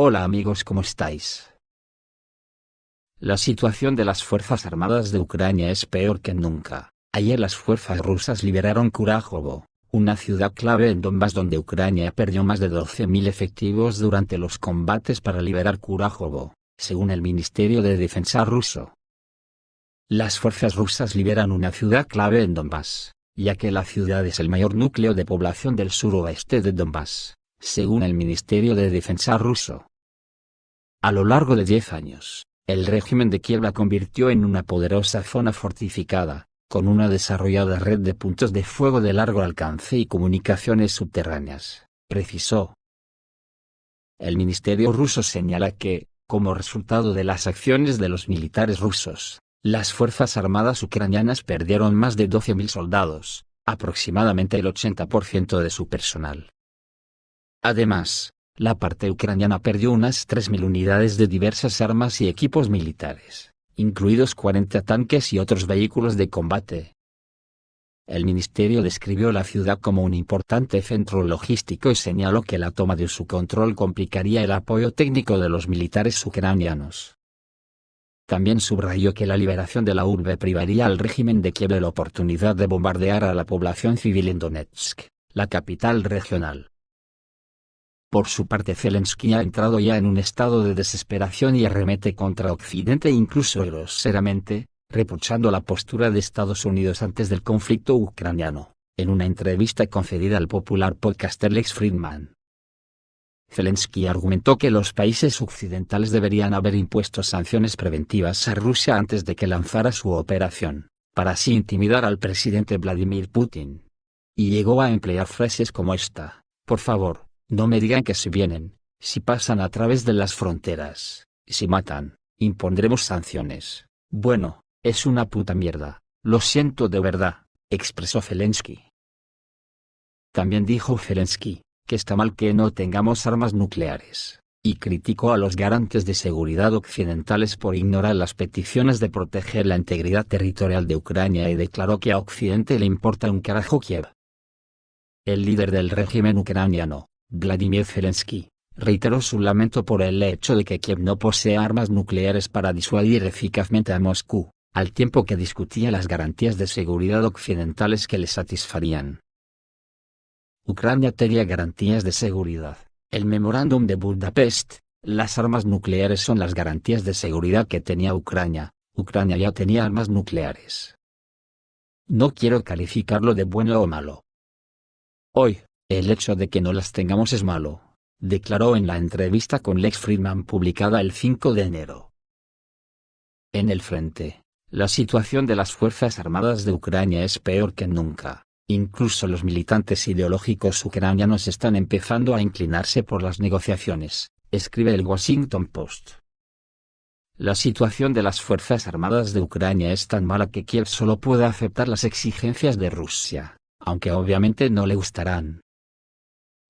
Hola amigos, ¿cómo estáis? La situación de las Fuerzas Armadas de Ucrania es peor que nunca. Ayer las fuerzas rusas liberaron Kurajovo, una ciudad clave en Donbas donde Ucrania perdió más de 12.000 efectivos durante los combates para liberar Kurajovo, según el Ministerio de Defensa ruso. Las fuerzas rusas liberan una ciudad clave en Donbas, ya que la ciudad es el mayor núcleo de población del suroeste de Donbas, según el Ministerio de Defensa ruso. A lo largo de 10 años, el régimen de Kiev la convirtió en una poderosa zona fortificada, con una desarrollada red de puntos de fuego de largo alcance y comunicaciones subterráneas, precisó. El ministerio ruso señala que, como resultado de las acciones de los militares rusos, las Fuerzas Armadas ucranianas perdieron más de 12.000 soldados, aproximadamente el 80% de su personal. Además, la parte ucraniana perdió unas 3.000 unidades de diversas armas y equipos militares, incluidos 40 tanques y otros vehículos de combate. El ministerio describió la ciudad como un importante centro logístico y señaló que la toma de su control complicaría el apoyo técnico de los militares ucranianos. También subrayó que la liberación de la urbe privaría al régimen de Kiev la oportunidad de bombardear a la población civil en Donetsk, la capital regional. Por su parte Zelensky ha entrado ya en un estado de desesperación y arremete contra Occidente incluso groseramente, reprochando la postura de Estados Unidos antes del conflicto ucraniano, en una entrevista concedida al popular podcaster Lex Fridman. Zelensky argumentó que los países occidentales deberían haber impuesto sanciones preventivas a Rusia antes de que lanzara su operación, para así intimidar al presidente Vladimir Putin. Y llegó a emplear frases como esta: por favor, no me digan que si vienen, si pasan a través de las fronteras, si matan, impondremos sanciones. Bueno, es una puta mierda, lo siento de verdad, expresó Zelensky. También dijo Zelensky, que está mal que no tengamos armas nucleares, y criticó a los garantes de seguridad occidentales por ignorar las peticiones de proteger la integridad territorial de Ucrania y declaró que a Occidente le importa un carajo Kiev. El líder del régimen ucraniano, Vladimir Zelensky, reiteró su lamento por el hecho de que Kiev no posee armas nucleares para disuadir eficazmente a Moscú, al tiempo que discutía las garantías de seguridad occidentales que le satisfarían. Ucrania tenía garantías de seguridad. El memorándum de Budapest, las armas nucleares son las garantías de seguridad que tenía Ucrania. Ucrania ya tenía armas nucleares. No quiero calificarlo de bueno o malo. Hoy, el hecho de que no las tengamos es malo, declaró en la entrevista con Lex Fridman publicada el 5 de enero. En el frente, la situación de las Fuerzas Armadas de Ucrania es peor que nunca. Incluso los militantes ideológicos ucranianos están empezando a inclinarse por las negociaciones, escribe el Washington Post. La situación de las Fuerzas Armadas de Ucrania es tan mala que Kiev solo puede aceptar las exigencias de Rusia, aunque obviamente no le gustarán.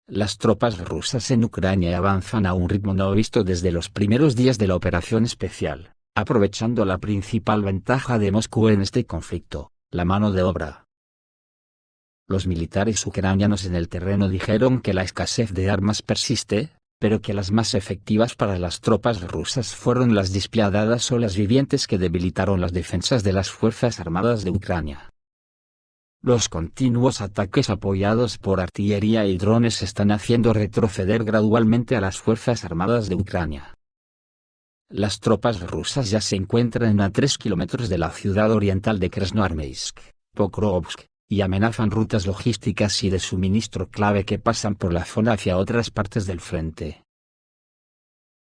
Las tropas rusas en Ucrania avanzan a un ritmo no visto desde los primeros días de la operación especial, aprovechando la principal ventaja de Moscú en este conflicto, la mano de obra. Los militares ucranianos en el terreno dijeron que la escasez de armas persiste, pero que las más efectivas para las tropas rusas fueron las despiadadas olas vivientes que debilitaron las defensas de las Fuerzas Armadas de Ucrania. Los continuos ataques apoyados por artillería y drones están haciendo retroceder gradualmente a las Fuerzas Armadas de Ucrania. Las tropas rusas ya se encuentran a 3 kilómetros de la ciudad oriental de Krasnoarmeysk, Pokrovsk, y amenazan rutas logísticas y de suministro clave que pasan por la zona hacia otras partes del frente.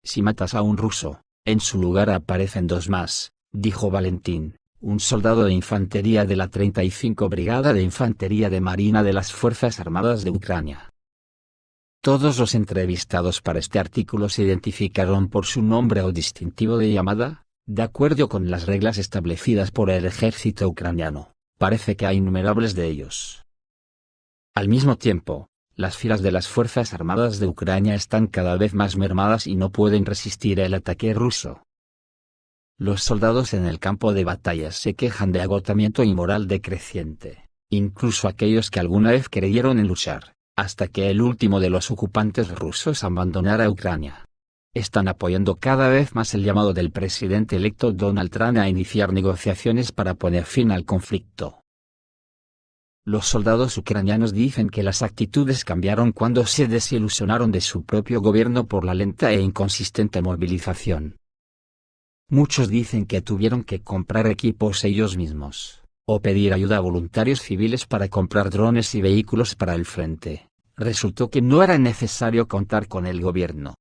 Si matas a un ruso, en su lugar aparecen dos más, dijo Valentín, un soldado de infantería de la 35 Brigada de Infantería de Marina de las Fuerzas Armadas de Ucrania. Todos los entrevistados para este artículo se identificaron por su nombre o distintivo de llamada, de acuerdo con las reglas establecidas por el ejército ucraniano. Parece que hay innumerables de ellos. Al mismo tiempo, las filas de las Fuerzas Armadas de Ucrania están cada vez más mermadas y no pueden resistir el ataque ruso. Los soldados en el campo de batalla se quejan de agotamiento y moral decreciente, incluso aquellos que alguna vez creyeron en luchar, hasta que el último de los ocupantes rusos abandonara Ucrania. están apoyando cada vez más el llamado del presidente electo Donald Trump a iniciar negociaciones para poner fin al conflicto. Los soldados ucranianos dicen que las actitudes cambiaron cuando se desilusionaron de su propio gobierno por la lenta e inconsistente movilización. Muchos dicen que tuvieron que comprar equipos ellos mismos, o pedir ayuda a voluntarios civiles para comprar drones y vehículos para el frente. Resultó que no era necesario contar con el gobierno.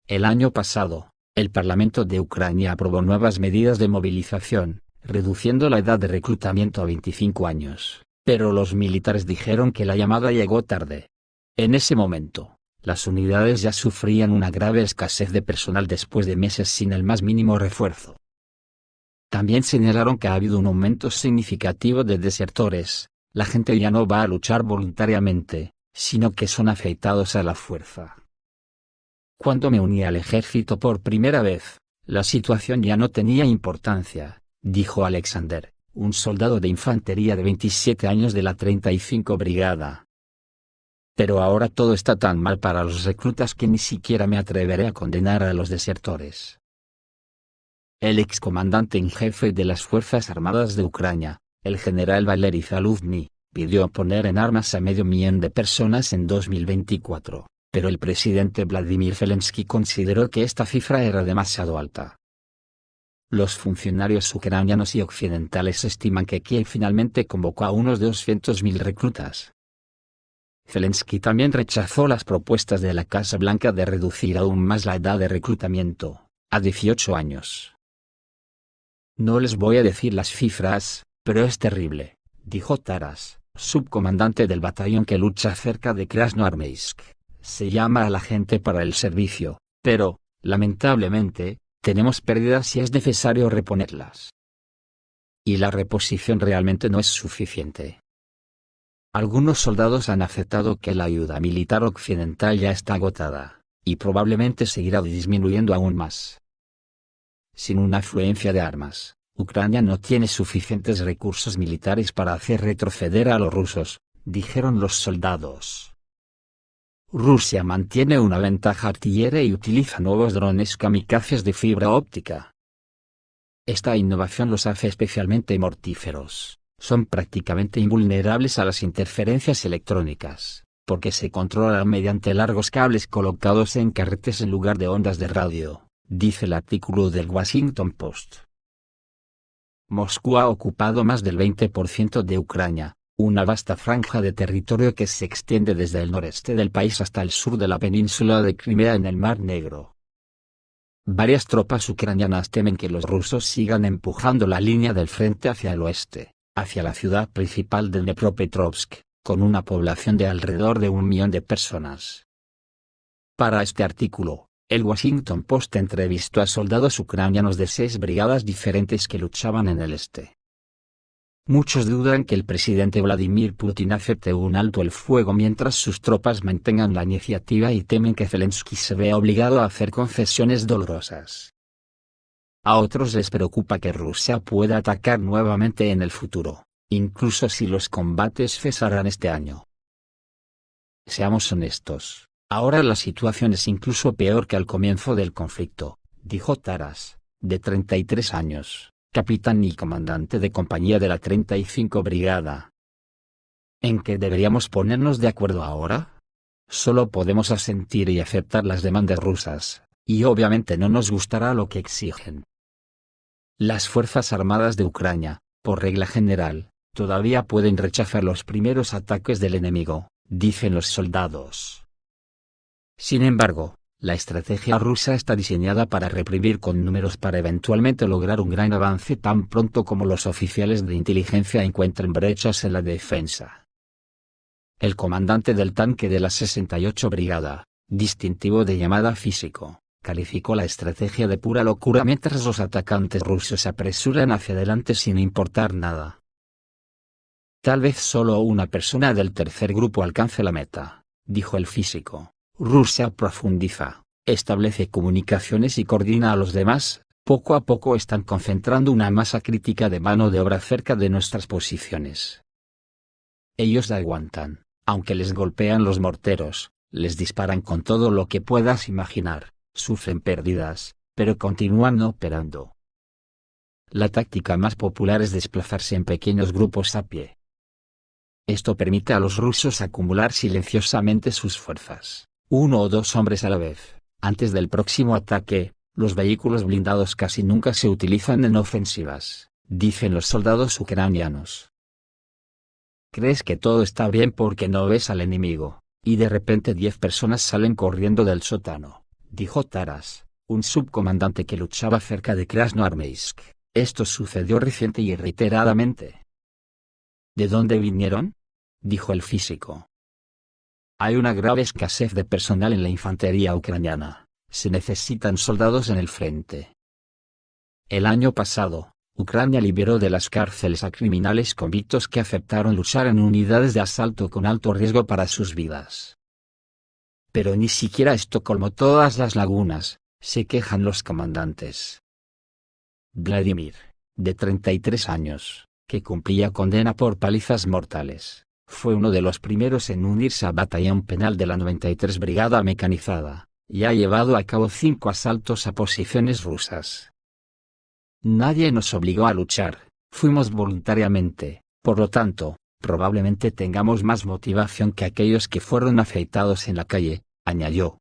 El año pasado, el Parlamento de Ucrania aprobó nuevas medidas de movilización, reduciendo la edad de reclutamiento a 25 años, pero los militares dijeron que la llamada llegó tarde. En ese momento, las unidades ya sufrían una grave escasez de personal después de meses sin el más mínimo refuerzo. También señalaron que ha habido un aumento significativo de desertores. La gente ya no va a luchar voluntariamente, sino que son afeitados a la fuerza. Cuando me uní al ejército por primera vez, la situación ya no tenía importancia, dijo Alexander, un soldado de infantería de 27 años de la 35 Brigada. Pero ahora todo está tan mal para los reclutas que ni siquiera me atreveré a condenar a los desertores. El excomandante en jefe de las Fuerzas Armadas de Ucrania, el general Valery Zaluzhny, pidió poner en armas a 500.000 de personas en 2024, pero el presidente Vladimir Zelensky consideró que esta cifra era demasiado alta. Los funcionarios ucranianos y occidentales estiman que Kiev finalmente convocó a unos 200.000 reclutas. Zelensky también rechazó las propuestas de la Casa Blanca de reducir aún más la edad de reclutamiento, a 18 años. No les voy a decir las cifras, pero es terrible, dijo Taras, subcomandante del batallón que lucha cerca de Krasnoarmeysk. Se llama a la gente para el servicio, pero, lamentablemente, tenemos pérdidas y es necesario reponerlas. Y la reposición realmente no es suficiente. Algunos soldados han aceptado que la ayuda militar occidental ya está agotada, y probablemente seguirá disminuyendo aún más. Sin una afluencia de armas, Ucrania no tiene suficientes recursos militares para hacer retroceder a los rusos, dijeron los soldados. Rusia mantiene una ventaja artillera y utiliza nuevos drones kamikazes de fibra óptica. Esta innovación los hace especialmente mortíferos. Son prácticamente invulnerables a las interferencias electrónicas, porque se controlan mediante largos cables colocados en carretes en lugar de ondas de radio, dice el artículo del Washington Post. Moscú ha ocupado más del 20% de Ucrania, una vasta franja de territorio que se extiende desde el noreste del país hasta el sur de la península de Crimea en el Mar Negro. Varias tropas ucranianas temen que los rusos sigan empujando la línea del frente hacia el oeste, hacia la ciudad principal de Dnepropetrovsk, con una población de alrededor de 1 millón de personas. Para este artículo, el Washington Post entrevistó a soldados ucranianos de 6 brigadas diferentes que luchaban en el este. Muchos dudan que el presidente Vladimir Putin acepte un alto el fuego mientras sus tropas mantengan la iniciativa y temen que Zelensky se vea obligado a hacer concesiones dolorosas. A otros les preocupa que Rusia pueda atacar nuevamente en el futuro, incluso si los combates cesaran este año. Seamos honestos, ahora la situación es incluso peor que al comienzo del conflicto, dijo Taras, de 33 años. Capitán y comandante de compañía de la 35 Brigada. ¿En qué deberíamos ponernos de acuerdo ahora? Solo podemos asentir y aceptar las demandas rusas, y obviamente no nos gustará lo que exigen. Las Fuerzas Armadas de Ucrania, por regla general, todavía pueden rechazar los primeros ataques del enemigo, dicen los soldados. Sin embargo, la estrategia rusa está diseñada para reprimir con números para eventualmente lograr un gran avance tan pronto como los oficiales de inteligencia encuentren brechas en la defensa. El comandante del tanque de la 68 Brigada, distintivo de llamada físico, calificó la estrategia de pura locura mientras los atacantes rusos se apresuran hacia adelante sin importar nada. Tal vez solo una persona del tercer grupo alcance la meta, dijo el físico. Rusia profundiza, establece comunicaciones y coordina a los demás. Poco a poco están concentrando una masa crítica de mano de obra cerca de nuestras posiciones. Ellos aguantan, aunque les golpean los morteros, les disparan con todo lo que puedas imaginar, sufren pérdidas, pero continúan operando. La táctica más popular es desplazarse en pequeños grupos a pie. Esto permite a los rusos acumular silenciosamente sus fuerzas, 1 o 2 hombres a la vez. Antes del próximo ataque, los vehículos blindados casi nunca se utilizan en ofensivas, dicen los soldados ucranianos. Crees que todo está bien porque no ves al enemigo, y de repente 10 personas salen corriendo del sótano, dijo Taras, un subcomandante que luchaba cerca de Krasnoarmeysk. Esto sucedió reciente y reiteradamente. ¿De dónde vinieron?, dijo el físico. Hay una grave escasez de personal en la infantería ucraniana. Se necesitan soldados en el frente. El año pasado, Ucrania liberó de las cárceles a criminales convictos que aceptaron luchar en unidades de asalto con alto riesgo para sus vidas. Pero ni siquiera esto colmó todas las lagunas, se quejan los comandantes. Vladimir, de 33 años, que cumplía condena por palizas mortales, fue uno de los primeros en unirse al batallón penal de la 93 Brigada Mecanizada, y ha llevado a cabo 5 asaltos a posiciones rusas. Nadie nos obligó a luchar, fuimos voluntariamente, por lo tanto, probablemente tengamos más motivación que aquellos que fueron afeitados en la calle, añadió.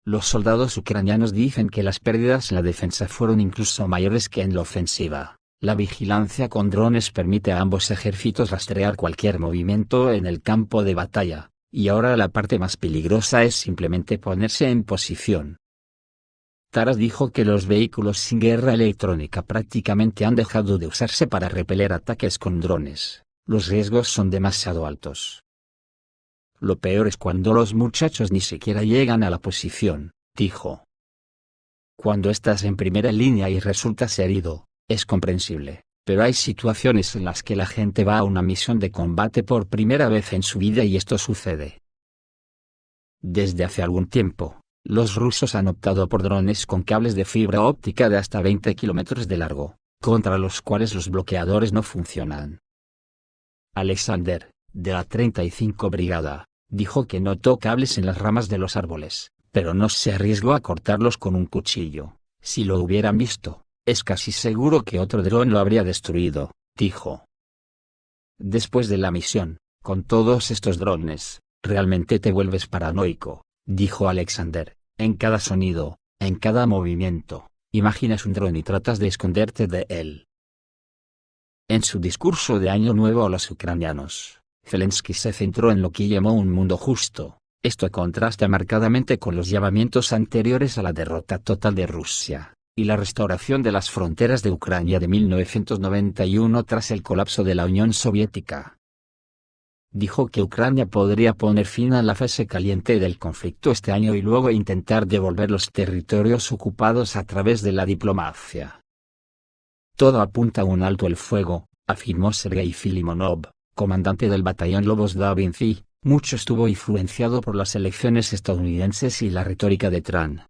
Los soldados ucranianos dicen que las pérdidas en la defensa fueron incluso mayores que en la ofensiva. La vigilancia con drones permite a ambos ejércitos rastrear cualquier movimiento en el campo de batalla, y ahora la parte más peligrosa es simplemente ponerse en posición. Taras dijo que los vehículos sin guerra electrónica prácticamente han dejado de usarse para repeler ataques con drones. Los riesgos son demasiado altos. Lo peor es cuando los muchachos ni siquiera llegan a la posición, dijo. Cuando estás en primera línea y resultas herido, es comprensible, pero hay situaciones en las que la gente va a una misión de combate por primera vez en su vida y esto sucede. Desde hace algún tiempo, los rusos han optado por drones con cables de fibra óptica de hasta 20 kilómetros de largo, contra los cuales los bloqueadores no funcionan. Alexander, de la 35 Brigada, dijo que notó cables en las ramas de los árboles, pero no se arriesgó a cortarlos con un cuchillo. Si lo hubieran visto, es casi seguro que otro dron lo habría destruido, dijo. Después de la misión, con todos estos drones, realmente te vuelves paranoico, dijo Alexander. En cada sonido, en cada movimiento, imaginas un dron y tratas de esconderte de él. En su discurso de Año Nuevo a los ucranianos, Zelensky se centró en lo que llamó un mundo justo. Esto contrasta marcadamente con los llamamientos anteriores a la derrota total de Rusia y la restauración de las fronteras de Ucrania de 1991 tras el colapso de la Unión Soviética. Dijo que Ucrania podría poner fin a la fase caliente del conflicto este año y luego intentar devolver los territorios ocupados a través de la diplomacia. Todo apunta a un alto el fuego, afirmó Sergei Filimonov, comandante del batallón Lobos da Vinci. Mucho estuvo influenciado por las elecciones estadounidenses y la retórica de Trump.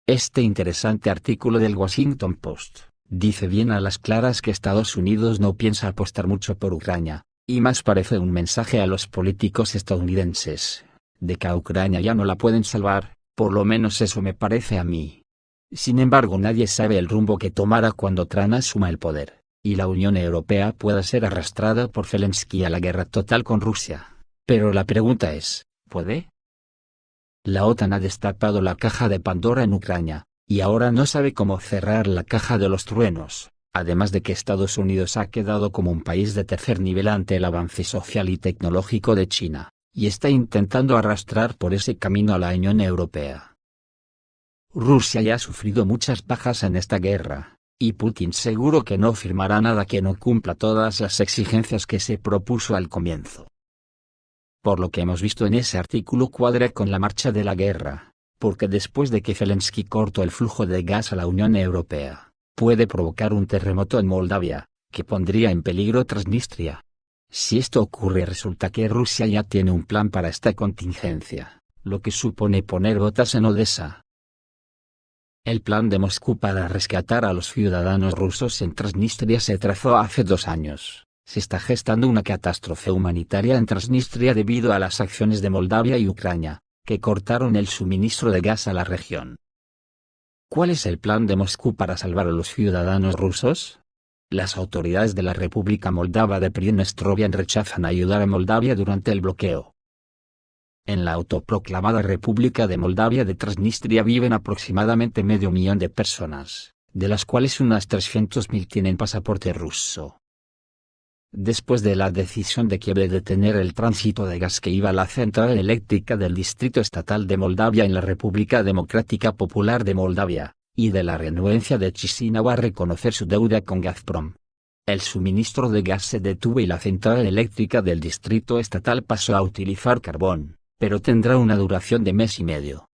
Este interesante artículo del Washington Post dice bien a las claras que Estados Unidos no piensa apostar mucho por Ucrania, y más parece un mensaje a los políticos estadounidenses, de que a Ucrania ya no la pueden salvar, por lo menos eso me parece a mí. Sin embargo, nadie sabe el rumbo que tomará cuando Trump asuma el poder, y la Unión Europea pueda ser arrastrada por Zelensky a la guerra total con Rusia. Pero la pregunta es, ¿puede? La OTAN ha destapado la caja de Pandora en Ucrania, y ahora no sabe cómo cerrar la caja de los truenos, además de que Estados Unidos ha quedado como un país de tercer nivel ante el avance social y tecnológico de China, y está intentando arrastrar por ese camino a la Unión Europea. Rusia ya ha sufrido muchas bajas en esta guerra, y Putin seguro que no firmará nada que no cumpla todas las exigencias que se propuso al comienzo. Por lo que hemos visto en ese artículo cuadra con la marcha de la guerra, porque después de que Zelensky cortó el flujo de gas a la Unión Europea, puede provocar un terremoto en Moldavia, que pondría en peligro Transnistria. Si esto ocurre resulta que Rusia ya tiene un plan para esta contingencia, lo que supone poner botas en Odessa. El plan de Moscú para rescatar a los ciudadanos rusos en Transnistria se trazó hace 2 años. Se está gestando una catástrofe humanitaria en Transnistria debido a las acciones de Moldavia y Ucrania, que cortaron el suministro de gas a la región. ¿Cuál es el plan de Moscú para salvar a los ciudadanos rusos? Las autoridades de la República Moldava de Pridnestrovia rechazan ayudar a Moldavia durante el bloqueo. En la autoproclamada República de Moldavia de Transnistria viven aproximadamente 500.000 de personas, de las cuales unas 300.000 tienen pasaporte ruso. Después de la decisión de Kiev de detener el tránsito de gas que iba a la central eléctrica del Distrito Estatal de Moldavia en la República Democrática Popular de Moldavia, y de la renuencia de Chisinau a reconocer su deuda con Gazprom, el suministro de gas se detuvo y la central eléctrica del Distrito Estatal pasó a utilizar carbón, pero tendrá una duración de mes y medio.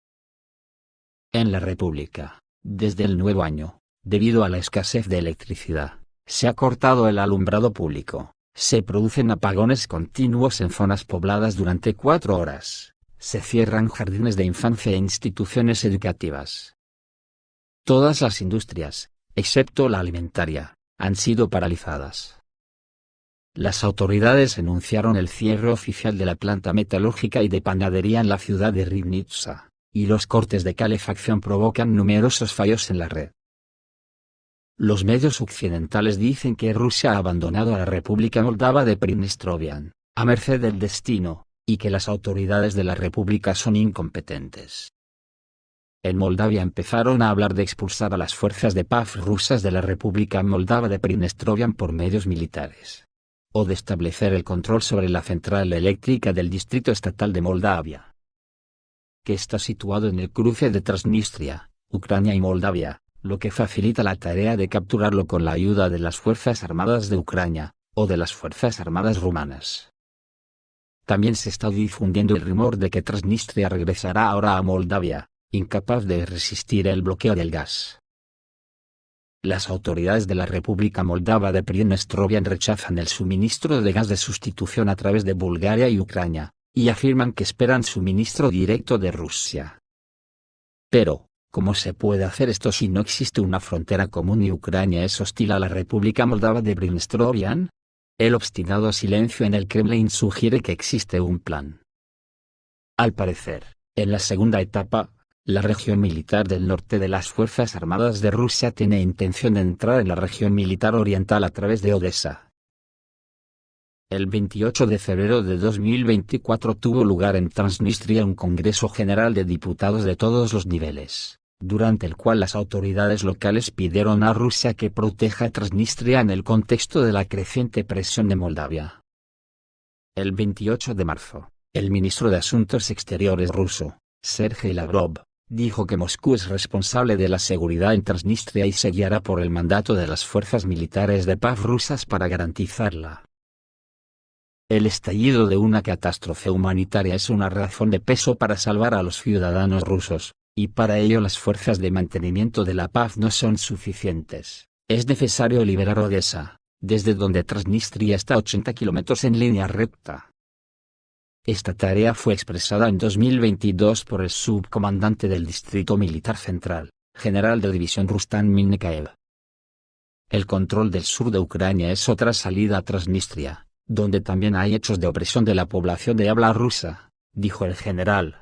En la República, desde el nuevo año, debido a la escasez de electricidad, se ha cortado el alumbrado público, se producen apagones continuos en zonas pobladas durante 4 horas, se cierran jardines de infancia e instituciones educativas. Todas las industrias, excepto la alimentaria, han sido paralizadas. Las autoridades anunciaron el cierre oficial de la planta metalúrgica y de panadería en la ciudad de Rivnitsa, y los cortes de calefacción provocan numerosos fallos en la red. Los medios occidentales dicen que Rusia ha abandonado a la República Moldava de Pridnestrovia, a merced del destino, y que las autoridades de la República son incompetentes. En Moldavia empezaron a hablar de expulsar a las fuerzas de paz rusas de la República Moldava de Pridnestrovia por medios militares, o de establecer el control sobre la central eléctrica del Distrito Estatal de Moldavia, que está situado en el cruce de Transnistria, Ucrania y Moldavia, lo que facilita la tarea de capturarlo con la ayuda de las Fuerzas Armadas de Ucrania, o de las Fuerzas Armadas rumanas. También se está difundiendo el rumor de que Transnistria regresará ahora a Moldavia, incapaz de resistir el bloqueo del gas. Las autoridades de la República Moldava de Pridnestrovia rechazan el suministro de gas de sustitución a través de Bulgaria y Ucrania, y afirman que esperan suministro directo de Rusia. Pero, ¿cómo se puede hacer esto si no existe una frontera común y Ucrania es hostil a la República Moldava de Pridnestrovia? El obstinado silencio en el Kremlin sugiere que existe un plan. Al parecer, en la segunda etapa, la región militar del norte de las Fuerzas Armadas de Rusia tiene intención de entrar en la región militar oriental a través de Odessa. El 28 de febrero de 2024 tuvo lugar en Transnistria un Congreso General de Diputados de todos los niveles, durante el cual las autoridades locales pidieron a Rusia que proteja a Transnistria en el contexto de la creciente presión de Moldavia. El 28 de marzo, el ministro de Asuntos Exteriores ruso, Sergei Lavrov, dijo que Moscú es responsable de la seguridad en Transnistria y se guiará por el mandato de las fuerzas militares de paz rusas para garantizarla. El estallido de una catástrofe humanitaria es una razón de peso para salvar a los ciudadanos rusos, y para ello las fuerzas de mantenimiento de la paz no son suficientes. Es necesario liberar Odessa, desde donde Transnistria está a 80 kilómetros en línea recta. Esta tarea fue expresada en 2022 por el subcomandante del Distrito Militar Central, general de división Rustam Minnekaev. El control del sur de Ucrania es otra salida a Transnistria, donde también hay hechos de opresión de la población de habla rusa, dijo el general.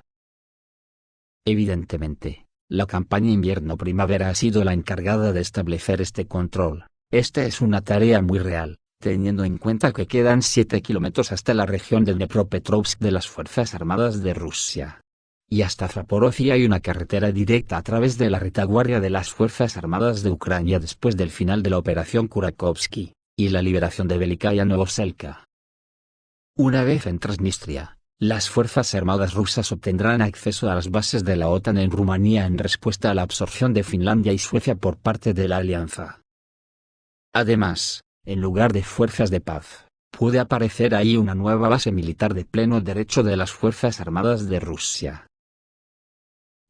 Evidentemente, la campaña invierno-primavera ha sido la encargada de establecer este control. Esta es una tarea muy real, teniendo en cuenta que quedan 7 kilómetros hasta la región de Dnepropetrovsk de las Fuerzas Armadas de Rusia. Y hasta Zaporozhye hay una carretera directa a través de la retaguardia de las Fuerzas Armadas de Ucrania después del final de la operación Kurakovsky, y la liberación de Velikaya Novoselka. Una vez en Transnistria, las Fuerzas Armadas rusas obtendrán acceso a las bases de la OTAN en Rumanía en respuesta a la absorción de Finlandia y Suecia por parte de la alianza. Además, en lugar de fuerzas de paz, puede aparecer ahí una nueva base militar de pleno derecho de las Fuerzas Armadas de Rusia.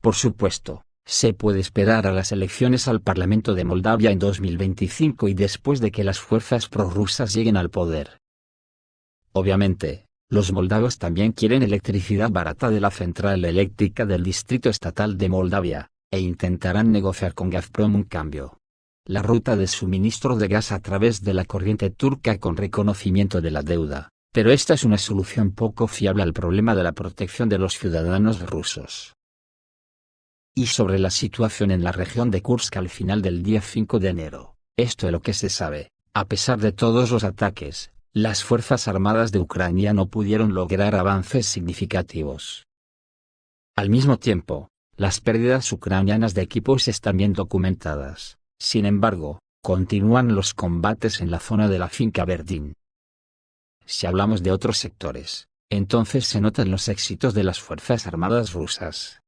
Por supuesto, se puede esperar a las elecciones al Parlamento de Moldavia en 2025 y después de que las fuerzas prorrusas lleguen al poder. Obviamente, los moldavos también quieren electricidad barata de la central eléctrica del Distrito Estatal de Moldavia, e intentarán negociar con Gazprom un cambio. La ruta de suministro de gas a través de la corriente turca con reconocimiento de la deuda, pero esta es una solución poco fiable al problema de la protección de los ciudadanos rusos. Y sobre la situación en la región de Kursk al final del día 5 de enero, esto es lo que se sabe. A pesar de todos los ataques, las Fuerzas Armadas de Ucrania no pudieron lograr avances significativos. Al mismo tiempo, las pérdidas ucranianas de equipos están bien documentadas. Sin embargo, continúan los combates en la zona de la finca Verdín. Si hablamos de otros sectores, entonces se notan los éxitos de las Fuerzas Armadas rusas.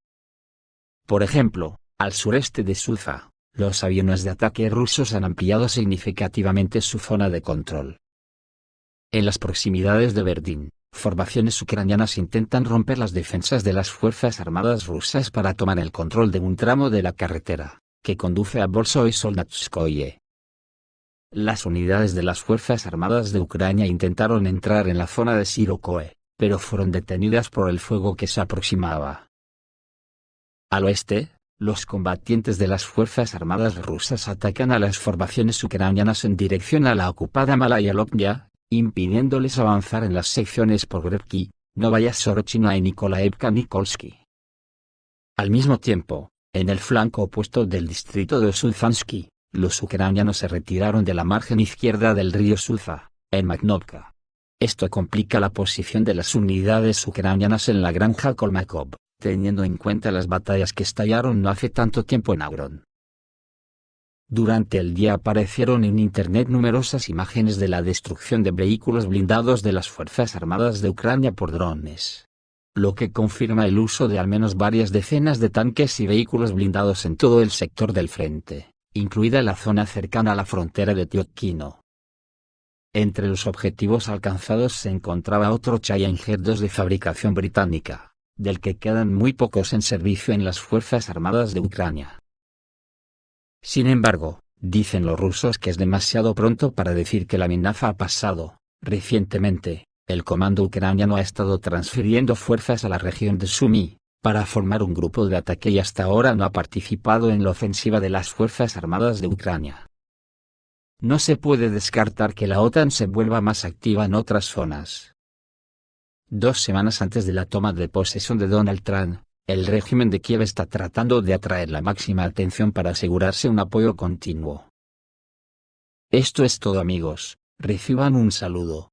Por ejemplo, al sureste de Suza, los aviones de ataque rusos han ampliado significativamente su zona de control. En las proximidades de Verdín, formaciones ucranianas intentan romper las defensas de las Fuerzas Armadas rusas para tomar el control de un tramo de la carretera, que conduce a Bolshoy Solnatskoye. Las unidades de las Fuerzas Armadas de Ucrania intentaron entrar en la zona de Sirokoe, pero fueron detenidas por el fuego que se aproximaba. Al oeste, los combatientes de las Fuerzas Armadas rusas atacan a las formaciones ucranianas en dirección a la ocupada Malaya Lopnya, impidiéndoles avanzar en las secciones Pogrevki, Novaya Sorochina y Nikolaevka-Nikolsky. Al mismo tiempo, en el flanco opuesto del distrito de Suzansky, los ucranianos se retiraron de la margen izquierda del río Suza, en Makhnovka. Esto complica la posición de las unidades ucranianas en la granja Kolmakov, teniendo en cuenta las batallas que estallaron no hace tanto tiempo en Agron. Durante el día aparecieron en Internet numerosas imágenes de la destrucción de vehículos blindados de las Fuerzas Armadas de Ucrania por drones, lo que confirma el uso de al menos varias decenas de tanques y vehículos blindados en todo el sector del frente, incluida la zona cercana a la frontera de Tiotkino. Entre los objetivos alcanzados se encontraba otro Challenger 2 de fabricación británica, del que quedan muy pocos en servicio en las Fuerzas Armadas de Ucrania. Sin embargo, dicen los rusos que es demasiado pronto para decir que la amenaza ha pasado. Recientemente, el comando ucraniano ha estado transfiriendo fuerzas a la región de Sumy, para formar un grupo de ataque y hasta ahora no ha participado en la ofensiva de las Fuerzas Armadas de Ucrania. No se puede descartar que la OTAN se vuelva más activa en otras zonas. 2 semanas antes de la toma de posesión de Donald Trump, el régimen de Kiev está tratando de atraer la máxima atención para asegurarse un apoyo continuo. Esto es todo amigos, reciban un saludo.